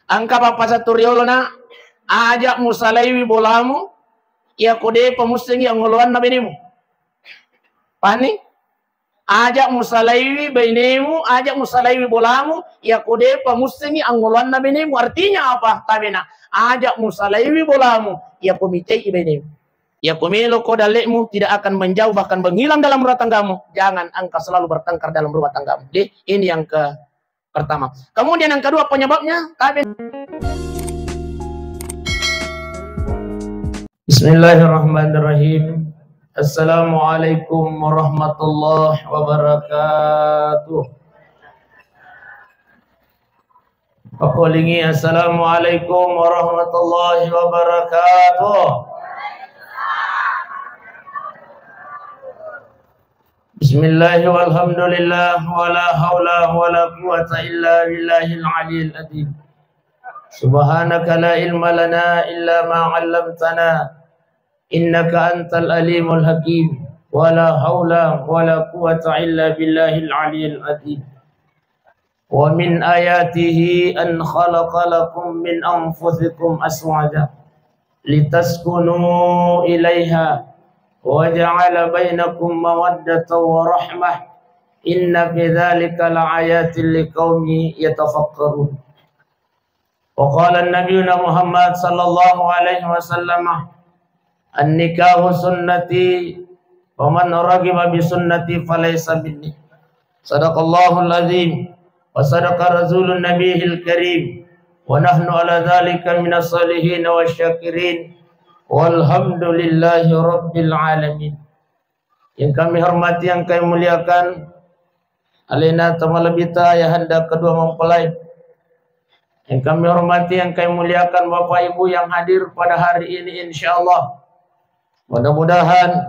Angka papa saturiolo na ajak musalaiwi bolamu ya kode pemusing yang nguluan na binimu. Pani ajak musalaiwi bainemu, ajak musalaiwi bolamu ya kode pemusing yang nguluan na binimu. Artinya apa? Tabina ajak musalaiwi bolamu ya komitei bainemu. Ya kumilo kodalekmu tidak akan menjauh bahkan menghilang dalam rumah tanggamu. Jangan engkau selalu bertengkar dalam rumah tanggamu. Jadi ini yang pertama. Kemudian yang kedua penyebabnya Bismillahirrahmanirrahim. Assalamualaikum warahmatullahi wabarakatuh. Pakolingi assalamualaikum warahmatullahi wabarakatuh. Bismillah walhamdulillah wala haula wala quwata illa billahil aliyil azim. Subhanaka la ilma lana illa ma 'allamtana innaka antal alimul hakim. Wala haula wala quwata illa billahil aliyil azim. Wa min ayatihi an khalaqa lakum min anfusikum azwaja litaskunu ilaiha وَجَعَلَ بَيْنَكُمْ مَوَدَّةً وَرَحْمَةً إِنَّ فِي ذَلِكَ لَآيَاتٍ لِقَوْمٍ يَتَفَكَّرُونَ. وقال النبي محمد صلى الله عليه وسلم النكاح سنتي ومن رغب بسنتي فليس مني. صدق الله العظيم وصدق رسول النبي الكريم ونحن على ذلك من الصالحين والشاكرين. Walhamdulillahi Rabbil Alamin. Yang kami hormati, yang kami muliakan, alina tamalabita ayahanda kedua mempelai. Yang kami hormati, yang kami muliakan Bapak Ibu yang hadir pada hari ini, insyaallah. Mudah-mudahan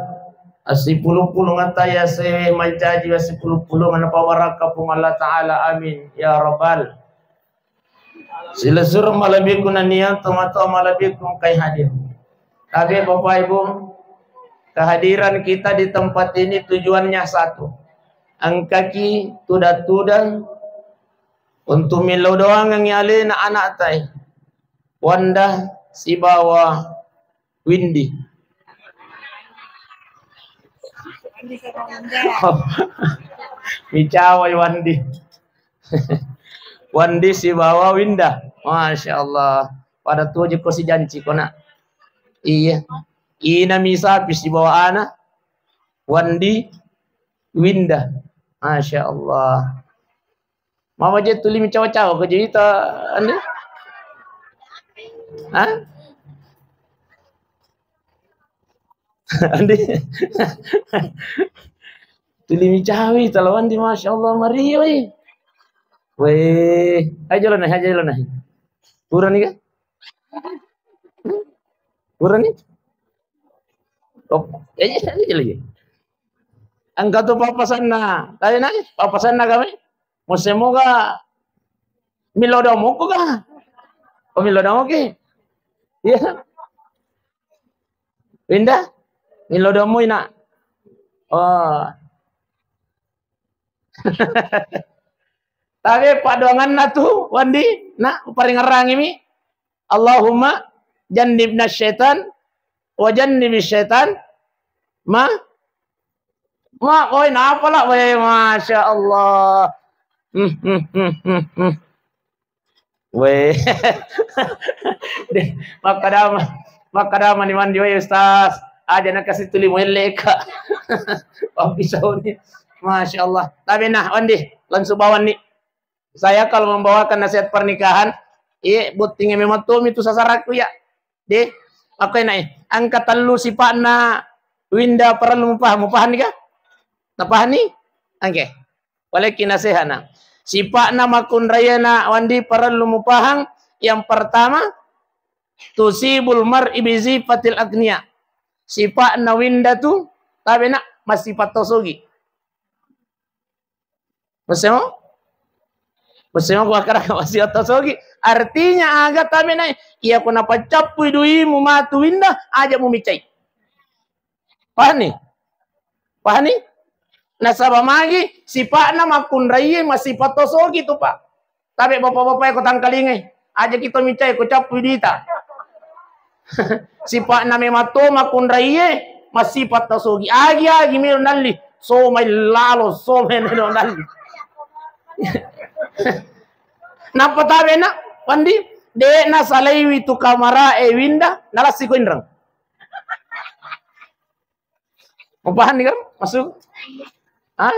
asipuluh-puluh ngataya se majaji asipuluh-puluh nganapa barakapung Allah Ta'ala, amin ya Rabbal. Sila suruh malabikun aniyah tomato malabikun kay hadir. Tapi Bapak Ibu, kehadiran kita di tempat ini tujuannya satu. Angkaki tuda-tuda untuk milau doang yang nyalin anak tay. Wanda si bawa Windy. Micawai Wandi. Wandi si bawa Winda. Masya Allah. Pada tujuh ko si janji ko na. Iya, ina misa habis di bawah anak, Wandi, Winda, masya Allah. Mama je tuli cawa-cawa kerja itu, anda? Hah? Anda? Tuli cawi, kalau Wandi, masya Allah, mari, weh, aja lo nahi, turun nih kan? Kurang ni? Oh, lagi. Angkat tu papasan na. Tadi na, papasan na kami. Musemoga milodomo ko ka. O milodomo ki. Iya. Pindah. Milodomo ina. Oh. Tapi paduangan na tu, Wandi, na paling ngerang ini. Allahumma jannibna syaitan wa jannibis syaitan oi napa lah masya Allah. Weh. Makadama ni mandi weh Ustaz. Aja nak kasih tuli meleka. Oh pisau ni. Masya Allah. Tapi nah Wandi, langsung bawa nih. Saya kalau membawakan nasihat pernikahan, butingnya memang tuh itu sasaraku ya. De, apa naik? Angkatan lu sifat na Winda perlu mupahan ni kah? Napahan ni? Angke. Oleh kinasehana. Sifat na makun raya na Wandi perlu mupahan. Yang pertama, tusibul mar'i bi sifatil agniya. Sifat na Winda tu, tapi nak masih patosogi. Masih gua kira masih patosogi. Artinya agak tapi naik. Ia kuna pacapu iduimu matu Winda aja mu micai. Paham ni? Nasabah magi sifat na makun raya masih patosogi tu Pak. Tapi bapak-bapak yang kotang kalingai. Aja kita micai ko capu dita. Sifat na memato makunraiye masifat tasogi. Agi meron nalli. So may lalo so may nalli. Napatabe na pandi de na salaiwi tu kamara e winda nalasi ko inrang. Mapahan nih kan? Masuk? Hah?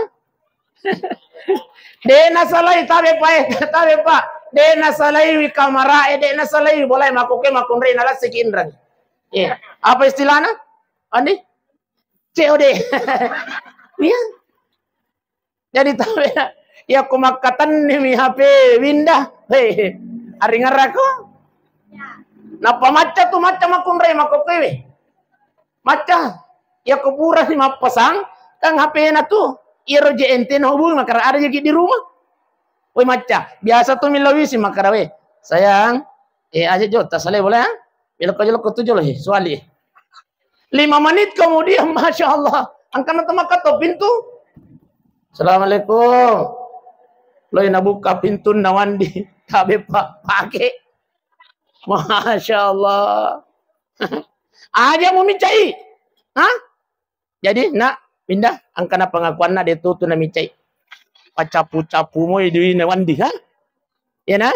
De na salai tabe pa. De na salaiwi kamara e de na salaiwi boleh makuke makunrei nalasi ko inrang. Iya. Apa istilahnya? Andi? COD. Iya. Jadi tabe ya kumakatan ni HP winda. Hei, aringan rako. Napa maca tu maca makunrei makuke. Maca. Ya kubura si mapasang kang HP na tu iro JNT na hubungi makara ada jadi di rumah. Woi maca biasa tu milawi si makara we sayang aja jota saleh boleh ha belok ke tujuh loh soali 5 menit kemudian masya Allah angkat nama kata pintu. Assalamualaikum lo yang buka pintu nawandi kabe pak pakai masya Allah aja mau micai hah. Jadi nak pindah angkana pengakuan na detu tu na micai. Pacapu-capu mo di nawandi ha? Ya na?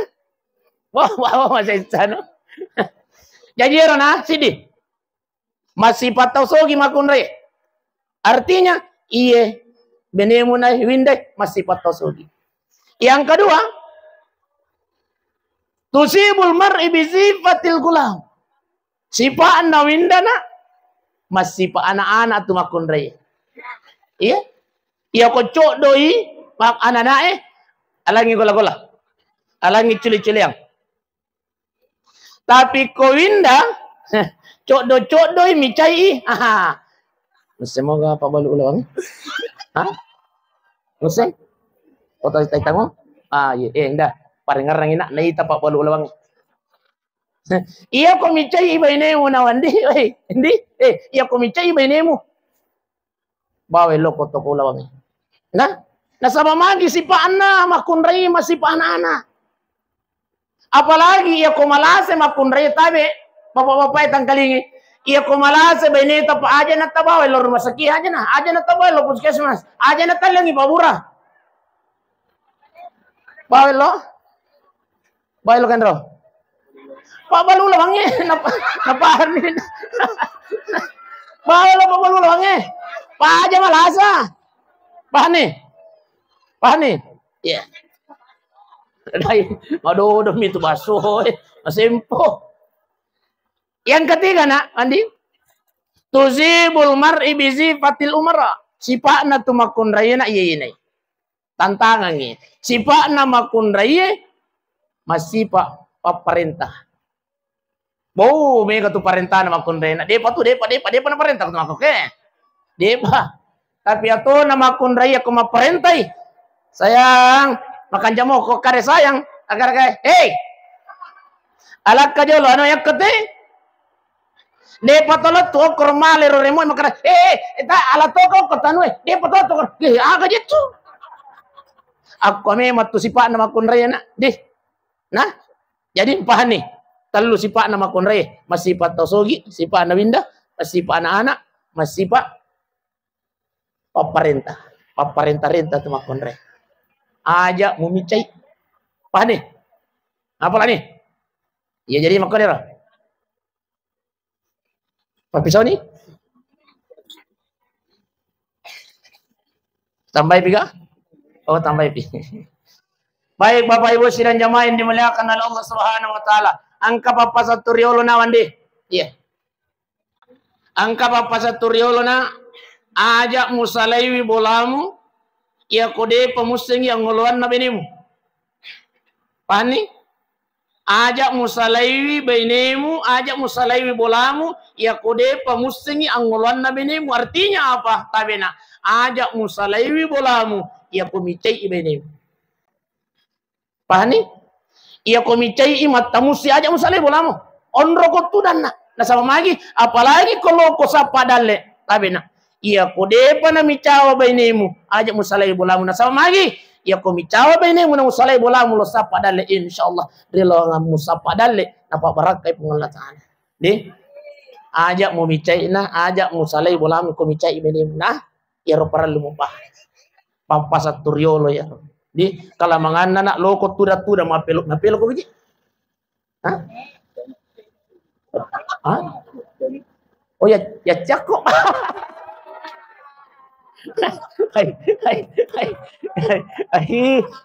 Wah masih sana. Jadi rona sidi. Masih patau sogi makunre. Artinya iye benemu na windai masih patau sogi. Yang kedua, tusibul mar'i bi sifatil gulam. Sifat na windana masih pa anak-anak tu makunrei. Iya? Iya ko cok doi mak anak-anak alangi gola-gola. Alangi cili-ciliang. Tapi ko winda cok doi micai. Aha. Semoga Pak Balu ulang. Hah? Nuseng? Foto taitamo? Ah, iya, indah. Parengarang ina naita Pak Balu ulang. Iya ko micai bainemu nawandi. Iya ko micai bainemu. Bawe loko toko lawang. Nah, nasaba magi si paana makunrei masih paana. Apalagi iya ko malase makunrei tabe bapak-bapak tangkalingi. Iya ko malase baineta pa aja na tabawe lo rumah sakit aja na tabawe lo puskesmas. Aja na talangi babura. Bawe lo kan ro. Pak Balu lawangnya, napa ni? Pak Balu lawangnya, Pak aja malasa, Pak nih, ya. Dai, aduh demi itu basuh, masempo. Yang ketiga nak, Andi, tuzibul mar'i bi sifatil umara, sifat na tumakun raya nak iya ini, tantangan ni, sifat na makun raya masih pak perintah. Bau mereka tu perintah nama kunrena. Depa na perintah tu aku ke. Depa. Tapi atau nama kunraya aku ma perintai. Sayang, makan jamu kok kare sayang. Agar kayak, hey. Alak ka jolo ano yak kete. Depa tolot tu kormale ro remo makara. Eta ala toko ko tanwe. Depa to. Aga jitu. Aku ame matu sipa nama kunraya na. Nah. Jadi paham nih. Telu sifat nama konre, masih sifat tosogi, sifat nawinda, masih sifat anak-anak, masih sifat paparentah tu makonre. Aja mumicai. Paham nih? Apa nih? Ya jadi makonre lah. Pak pisau nih? Tambah piga? Oh tambah pi. Baik Bapak Ibu sidang jamaah yang dimuliakan oleh Allah Subhanahu wa taala. Angka papa satu riolo na wandi. Iya. Angka papa satu riolo na ajak musalaiwi bolamu ya kode pemusing yang ngoluan na benimu. Pani? Ajak musalaiwi benimu, ajak musalaiwi bolamu ya kode pemusing yang ngoluan na benimu. Artinya apa? Tabena. Ajak musalaiwi bolamu ya pemicai benimu. Pani? Ia komicai imat tamusi aja musalai bolamu. Onro ko tudan na sama magi apalagi kalau ko sa padale tabena. Iya ko depa na micawa bainemu aja musalai bolamu na sama magi. Iya ko micawa bainemu na musalai bolamu lo sapa dalle insyaallah rilo ngamu sapa dalle napa barakai pengolah taala. Di ajak mau micai na ajak musalai bolamu ko micai bainemu nah ya ro paralu mumpah. Pampasat turiolo ya. Di kala manganna nak loko tuda mapelo ko biji. Hah? Hah? Oh ya cakok. Hai,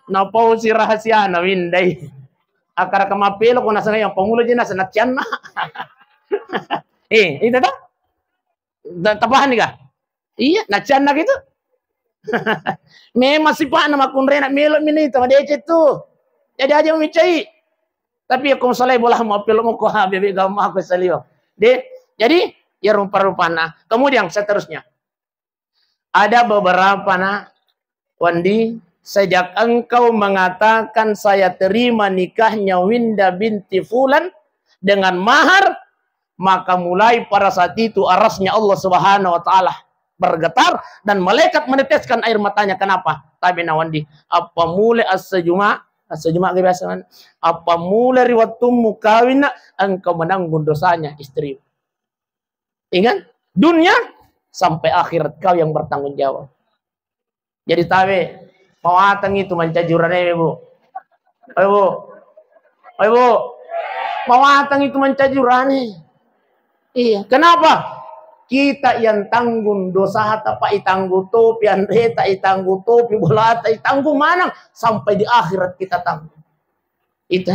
napau si rahasia na windai. Akar kamapelo ko nasa ngayon, pangulo dyan nasa natyan na. Itu tak? Tapahan ka? Iya, natyan na gitu. Memang si Pak nama kunre nak melok minito, madece tu. Jadi aja memicai. Tapi aku salai bola mau pelok mau kau bibi gamu aku salio. Jadi ya rupa-rupana. Kemudian seterusnya. Ada beberapa nak Wandi, sejak engkau mengatakan saya terima nikahnya Winda binti Fulan dengan mahar, maka mulai pada saat itu arasnya Allah Subhanahu wa taala bergetar dan malaikat meneteskan air matanya. Kenapa? Tapi Wandi, apa mulai as-sejuma kebiasaan, apa mulai riwatummu kawin engkau menanggung dosanya istri. Ingat, dunia sampai akhirat kau yang bertanggung jawab. Jadi tawe mawatang itu mancajuran bu. Ayo bu. Mawatang itu mancajuran. Iya. Kenapa? Kita yang tanggung dosa hata pak itanggu topi, andreta itanggu topi, bolata itanggu mana sampai di akhirat kita tanggung. Itu.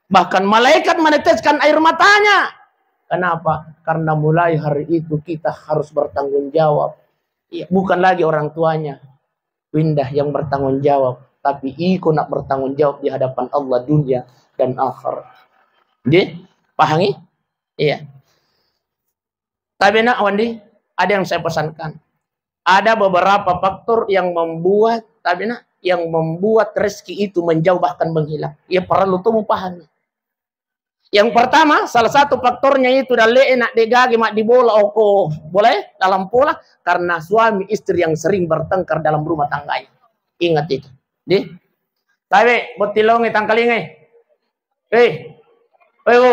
Bahkan malaikat meneteskan air matanya. Kenapa? Karena mulai hari itu kita harus bertanggung jawab. Iya, bukan lagi orang tuanya Windah yang bertanggung jawab, tapi iko nak bertanggung jawab di hadapan Allah dunia dan akhirat. Jadi, pahami? Iya. Tapi nak Wandi, ada yang saya pesankan. Ada beberapa faktor yang membuat, yang membuat rezeki itu menjauh bahkan menghilang. Ya perlu tuh pahami. Yang pertama, salah satu faktornya itu dalam nak degagi mak dibola oko boleh dalam pola karena suami istri yang sering bertengkar dalam rumah tangganya. Ingat itu. Di. Tapi botilongi tangkalingi. Bu.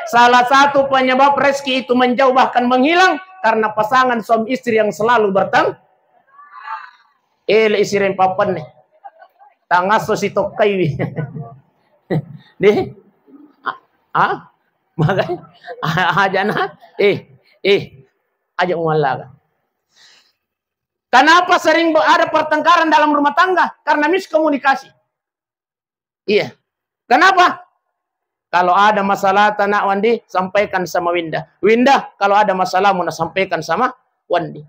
Salah satu penyebab rezeki itu menjauh bahkan menghilang karena pasangan suami istri yang selalu bertengkar. Isirin papan nih. Tangaso si tokai. Di. Makanya aja nah, aja umalaga. Kenapa sering ada pertengkaran dalam rumah tangga? Karena miskomunikasi. Iya. Kenapa? Kalau ada masalah Nak Wandi, sampaikan sama Winda. Winda, kalau ada masalah mau sampaikan sama Wandi.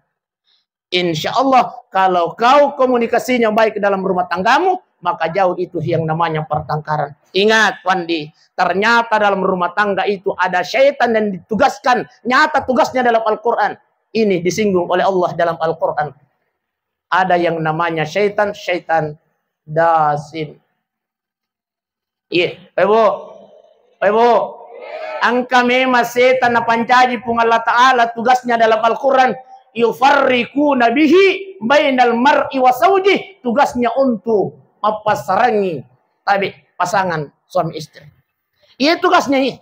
Insya Allah, kalau kau komunikasinya baik dalam rumah tanggamu, maka jauh itu yang namanya pertengkaran. Ingat Wandi, ternyata dalam rumah tangga itu ada syaitan yang ditugaskan. Nyata tugasnya dalam Al-Quran. Ini disinggung oleh Allah dalam Al-Quran. Ada yang namanya syaitan dasim. Iya, Ibu. Angka memang setan na pancaji pung Allah Ta'ala tugasnya dalam Al-Quran. Yufarriku nabihi bainal mar'i wa zawji. Tugasnya untuk mempasarangi tapi pasangan suami istri. Iya tugasnya ini.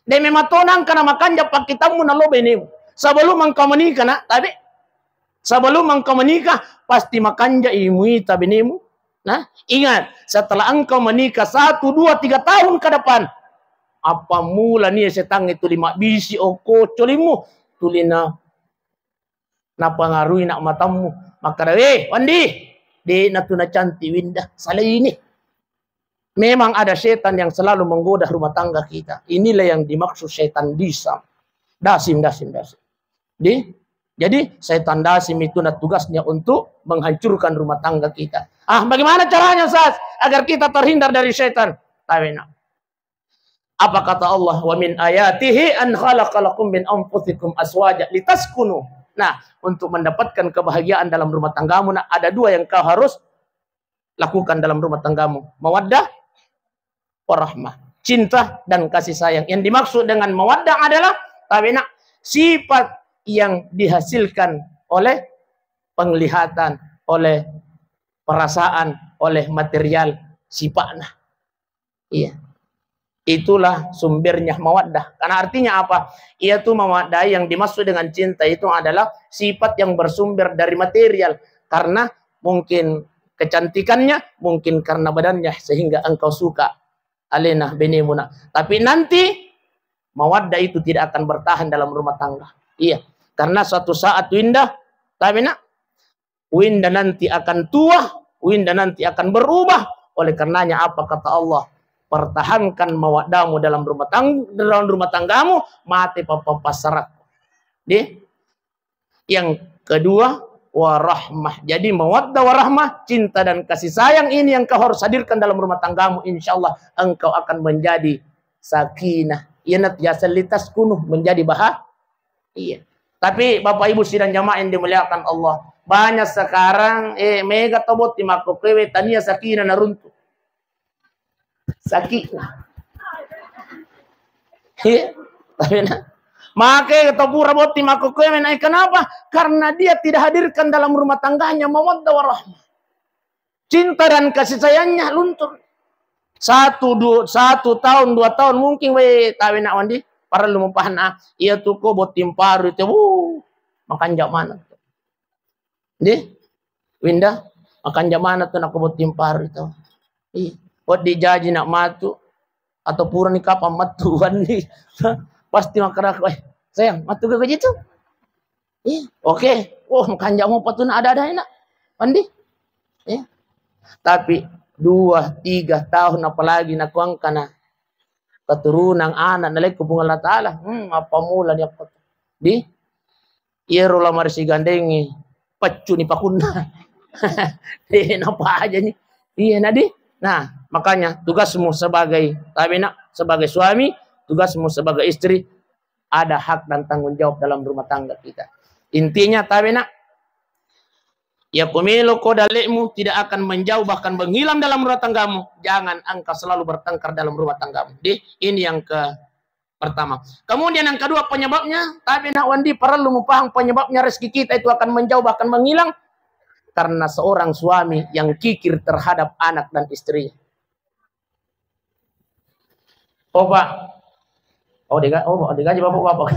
Dan memang tonang karena makan japak kitamu na lobe ini. Sebelum engkau menikah nak, tapi sebelum engkau menikah pasti makan jaimui tabi nemu. Nah, ingat setelah engkau menikah 1, 2, 3 tahun ke depan, apa mula nih setang itu 5 bisi oko colimu tulina napangaruhi nak matamu maka Wandi di natuna cantik Winda salah ini. Memang ada setan yang selalu menggoda rumah tangga kita. Inilah yang dimaksud setan dasim. Jadi setan dasim itu tugasnya untuk menghancurkan rumah tangga kita. Bagaimana caranya Ustaz agar kita terhindar dari setan? Tawena. Apa kata Allah? Wa min ayatihi an khalaqalakum min anfusikum aswaja litaskunu. Nah, untuk mendapatkan kebahagiaan dalam rumah tanggamu, ada 2 yang kau harus lakukan dalam rumah tanggamu. Mawaddah warahmah. Cinta dan kasih sayang. Yang dimaksud dengan mawaddah adalah sifat yang dihasilkan oleh penglihatan, oleh perasaan, oleh material sifatnya. Iya. Itulah sumbernya mawaddah. Karena artinya apa? Ia tuh mawaddah yang dimaksud dengan cinta itu adalah sifat yang bersumber dari material. Karena mungkin kecantikannya, mungkin karena badannya sehingga engkau suka. Alena benemuna. Tapi nanti mawaddah itu tidak akan bertahan dalam rumah tangga. Iya. Karena suatu saat winda, tapi nak, winda nanti akan tua, winda nanti akan berubah. Oleh karenanya apa kata Allah? Pertahankan mawaddamu dalam rumah tanggamu, mati papa pasarak. Yang kedua, warahmah. Jadi mawaddah warahmah, cinta dan kasih sayang ini yang kau harus hadirkan dalam rumah tanggamu. Insyaallah engkau akan menjadi sakinah. Yanat yasalitas kunuh, menjadi bahagia. Tapi Bapak Ibu sidang jamaah yang dimuliakan Allah, banyak sekarang mega tobot di makokewe tania sakinah naruntu. Sakinah. Iya. Maka ketopura boti makokewe naik kenapa? Karena dia tidak hadirkan dalam rumah tangganya mawaddah warahmah. Cinta dan kasih sayangnya luntur. 1 tahun 2 tahun mungkin tahu nak wandi para lumpahan ia tuh kok botim paru itu makan jak mana winda makan jak mana tuh nak botim paru itu buat dijaji nak matu atau pura nih kapan matuan nih pasti makan aku sayang matu ke gitu oke makan jak mau patun ada enak wandi tapi 2-3 tahun apalagi nakuang kana keturunan anak nalai kubungan Allah Ta'ala apa mula dia di iero lamar si gandengi pecu ni pakuna apa aja nih iya nadi. Nah makanya tugasmu sebagai sebagai suami, tugasmu sebagai istri ada hak dan tanggung jawab dalam rumah tangga kita. Intinya ya pemilu kodalekmu tidak akan menjauh bahkan menghilang dalam rumah tanggamu. Jangan engkau selalu bertengkar dalam rumah tanggamu. Ini yang pertama. Kemudian yang kedua penyebabnya, tapi nak wandi perlu paham penyebabnya rezeki kita itu akan menjauh bahkan menghilang karena seorang suami yang kikir terhadap anak dan istrinya. Digaji bapak.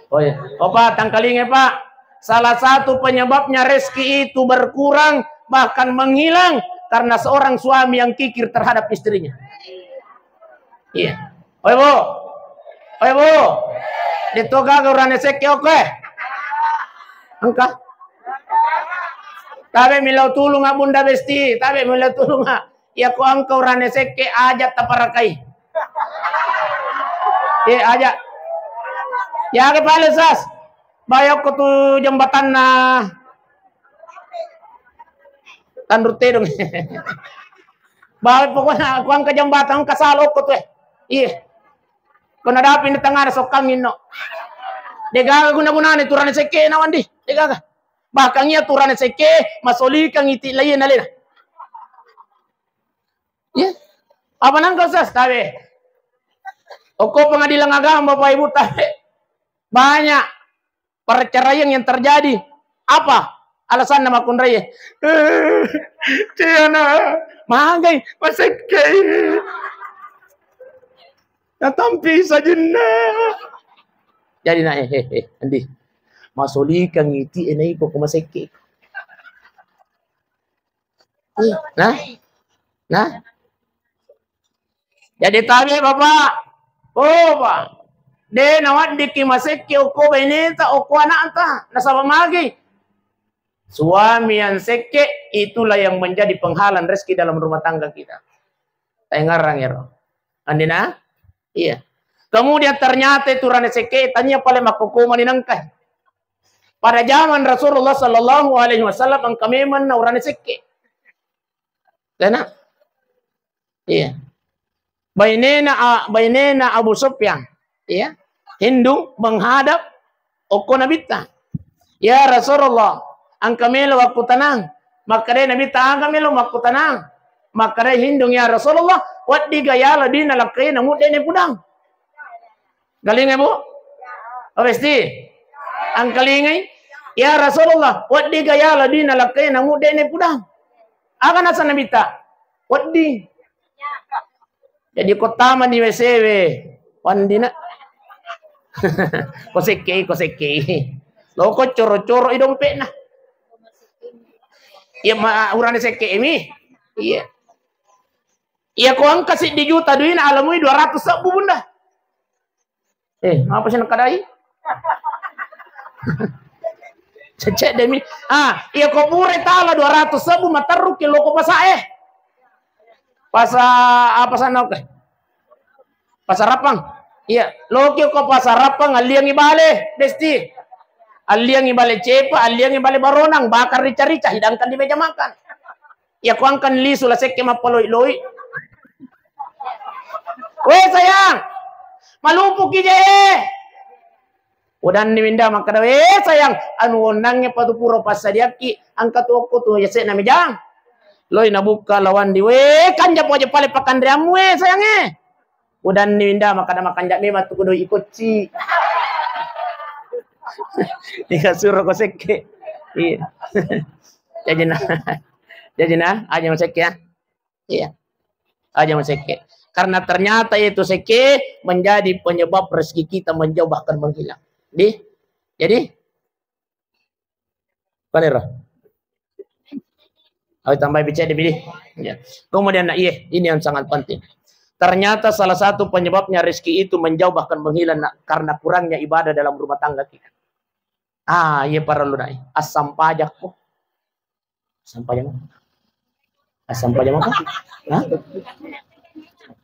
Oh ya. Pak tangkalingnya Pak. Salah satu penyebabnya rezeki itu berkurang bahkan menghilang karena seorang suami yang kikir terhadap istrinya. Iya. Oi bu. Ditoga urane seki oke. Angka. Tabe milau tulung bunda besti, tabe milau tulung ya ko angka urane seki ajat taparakai. Aja. Ya ke palesas. Bayok ko tuh jembatan Tandurte dong. Bawa pokoknya aku angka jembatan kasalok ko tuh. Iya. Kau nadapin di tengah sok kangin no. Degaga guna-gunane turane seke nawandi. Degaga. Bahkan ia turane seke masoli kang iti lain alena. Iya. Apa nang kau sas tabe? Oko pengadilan agama Bapak Ibu tabe. Banyak perceraian yang terjadi. Apa alasan nama kunraya? Tiana magai masekai. Natampi saja jadi na andi masoli kang iti enai ko kumaseke. Nah. Jadi tabi Bapak. Pak. De nawat diki maseke uko beneta uko anak anta nasaba magi. Suami yang seke itulah yang menjadi penghalang rezeki dalam rumah tangga kita. Tengarang ya. Andina? Iya. Kemudian ternyata itu rane seke tanya paling makukuman inangkah. Pada zaman Rasulullah sallallahu alaihi wasallam ang kami man na rane seke. Dana? Iya. Bainena Abu Sufyan. Iya. Hindu menghadap Oko Nabita. Ya Rasulullah, ang kami waktu tenang. Maka dia Nabita ang kami waktu tenang. Maka dia Hindu ya Rasulullah, wat di gaya ladina lakai namu dene pudang. Galing Bu? Pasti. ang kalingay. Ya Rasulullah, waddi gaya ladina lakay na mudene pudang. Akan asa nabita? Waddi. Jadi kota man di WCW. Wandi na. Koseke. Loko coro-coro idompe na. Iya urang seke ini. Iya. Iya ko ang kasi di juta duin alam mo 200 sabu bunda. Apa sih nakadai? Cecek demi. Iya ko pure tala 200 sabu mataru kilo ko pasa apa sana oke. Pasarapang. Iya, loki ko pasarapang aliang ibale, desti. Aliang ibale cepa, aliang ibale baronang, bakar rica-rica, hidangkan di meja makan. Ya ku angkan li sulasek ke mapaloi-loi. Weh sayang, malupuk ije. Udan ni minda makada sayang, anu onangnya patu puro pasadiaki, angkat toko tu ya se na mejang. Loi nabuka lawan di kanja po aja pale pakandriamu sayang Udan ni minda makada makanja me matu kudo ikoci. Ika suruh ko seke. Iya. Jajina, aja maseke ya. Iya. Aja maseke. Karena ternyata itu seke menjadi penyebab rezeki kita menjauh bahkan menghilang. Jadi panera. Ayo tambah bicara demi ya. Kemudian ini yang sangat penting. Ternyata salah satu penyebabnya rezeki itu menjauh bahkan menghilang karena kurangnya ibadah dalam rumah tangga kita. Iya para lunai. Asam pajak kok. Asam pajak. Asam pajak apa? Hah?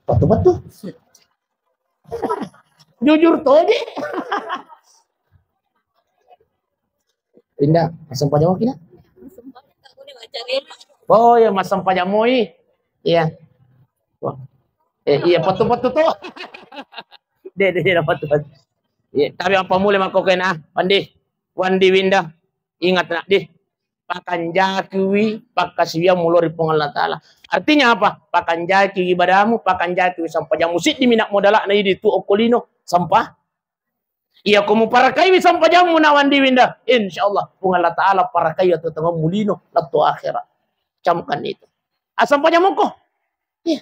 Betul. Jujur tuh aja. Pindah. Asam pajak apa kina? Oh ya masam pajak moi. Iya. Wah. Iya betul tuh. Dia dapat tuh. Iya, tapi apa mulai makokena? Wandi winda, ingat nak pakan jakui, pakasivia mulori Allah Ta'ala. Artinya apa? Pakan jaki ibadamu, pakan jaki sampah jam musik di minak modalak na itu okolino sampah. Iya kamu parakai sampah jamu na wandi winda. Insyaallah Allah Ta'ala parakai atau tengah mulino lato akhirat. Camkan itu. Sampah jamu kok. Iya.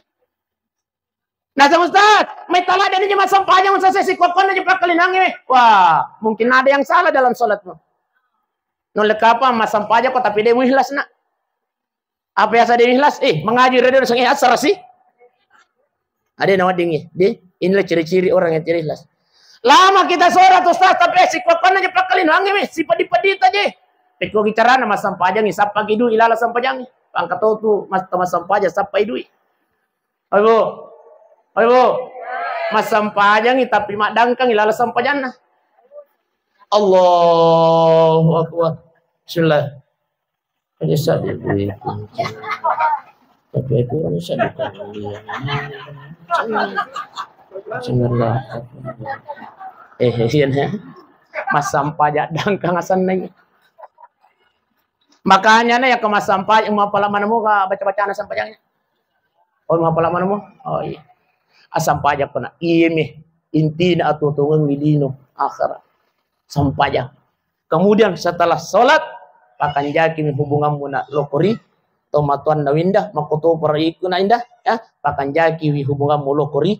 Nah, sama Ustaz, may tala dan ini masam panjang sa sesi kokon aja pakalinangi. Wah, mungkin ada yang salah dalam salatmu. Nolak apa masam pajak kok tapi dia ihlas nak. Apa yang saya ihlas? Mengaji radio sang asar sih. Ada nama dingin. Inilah ciri-ciri orang yang ihlas. Lama kita sholat Ustaz tapi si kokon aja pakalinangi si padi-padi aja. Peko bicara nama masam pajak ni sapa gidu ilala sampajang. Angkat tu masam pajak sapa idui. Ayo. Ayo, masam pajang tapi mak dangkang ilala sampajana. Allahu Akbar. Bismillah. Aja sadar. Tapi aku kan sadar. Bismillah. Masam pajak dangkang asan nanya. Makanya ya ke masam pajak mau pala mana mu baca-baca asam pajangnya. Oh mau pala mana mu? Oh iya. Asam pajak pernah ime intina atau tungang milino akhirat sampajak. Kemudian setelah sholat pakan jaki hubungan muna lokori tomatuan nawinda makoto periku na indah ya pakan jaki hubungan mu lokori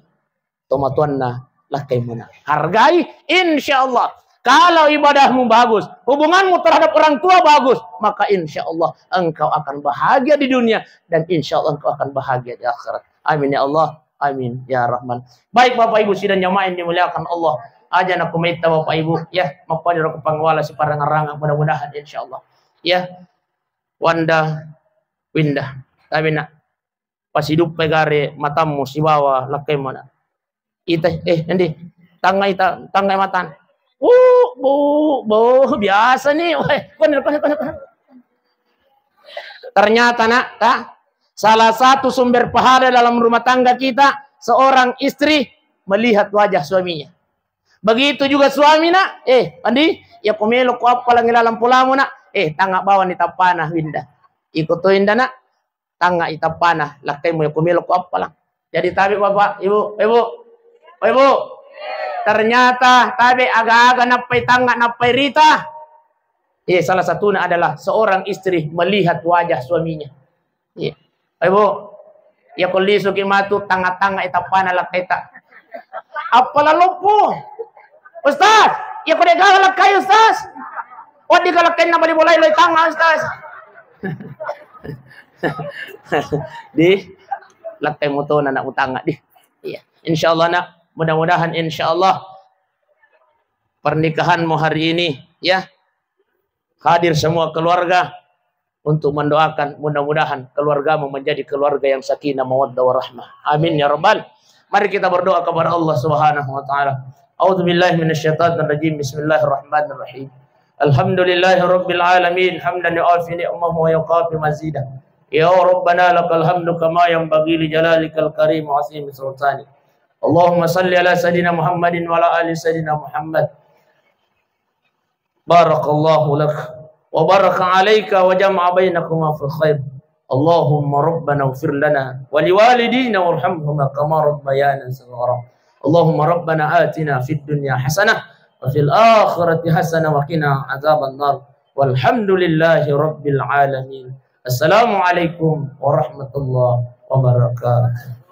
tomatuan na lakai muna hargai insyaallah. Kalau ibadahmu bagus, hubunganmu terhadap orang tua bagus, maka insyaallah engkau akan bahagia di dunia dan insyaallah engkau akan bahagia di akhirat. Amin ya Allah. Amin ya Rahman. Baik Bapak Ibu sidang jamaah yang dimuliakan Allah. Aja nak minta Bapak Ibu ya mapadira ko pangwala si parang rangang mudah-mudahan insyaallah. Ya. Wanda winda. Tabi na pasidup pegare matamu si bawa lakai mana. Ita nanti tanggai matan. Bu biasa nih. Ternyata salah satu sumber pahala dalam rumah tangga kita, seorang istri melihat wajah suaminya. Begitu juga suami nak, Andi, ya kumelo ko apa lang ilalang pula mo nak, tanga bawa ni tapana winda. Ikutuin na nak, tanga itapana, lakay mo ya kumelo ko apa lang. Jadi tabi Bapak, Ibu, Ternyata tabi aga-aga napay tanga napay rita. Salah satunya adalah seorang istri melihat wajah suaminya. Ibu, ya kuliso kimatu tanga-tanga itapana lakita. Apala lupo. Ustaz, ya kude galak kayo Ustaz. O di galak kayo na balibulay loy tanga Ustaz. Di lakay mo to na utanga di. Insyaallah nak, mudah-mudahan insyaallah pernikahanmu hari ini ya hadir semua keluarga untuk mendoakan mudah-mudahan keluargamu menjadi keluarga yang sakinah mawaddah warahmah. Amin ya rabbal. Mari kita berdoa kepada Allah Subhanahu wa taala. A'udzubillahi minasyaitonir rajim. Bismillahirrahmanirrahim. Alhamdulillahirabbil alamin hamdan yu'afi ni'amahu wa yuqafi mazidah. Ya rabbana lakal hamdu kama yanbaghi li jalalikal karim wa azimi sultanik. Allahumma salli ala sayidina Muhammadin wa ala ali sayidina Muhammad. Barakallahu lak wa baraka alayka wa jama'a bainakuma fil khair. Allahumma rabbana ighfir lana wa liwalidina warhamhuma kama rabbayana saghira. Allahumma rabbana atina fid dunya hasanah wa fil akhirati hasanah wa qina adzaban nar. Walhamdulillahi rabbil alamin. Assalamualaikum warahmatullahi wabarakatuh.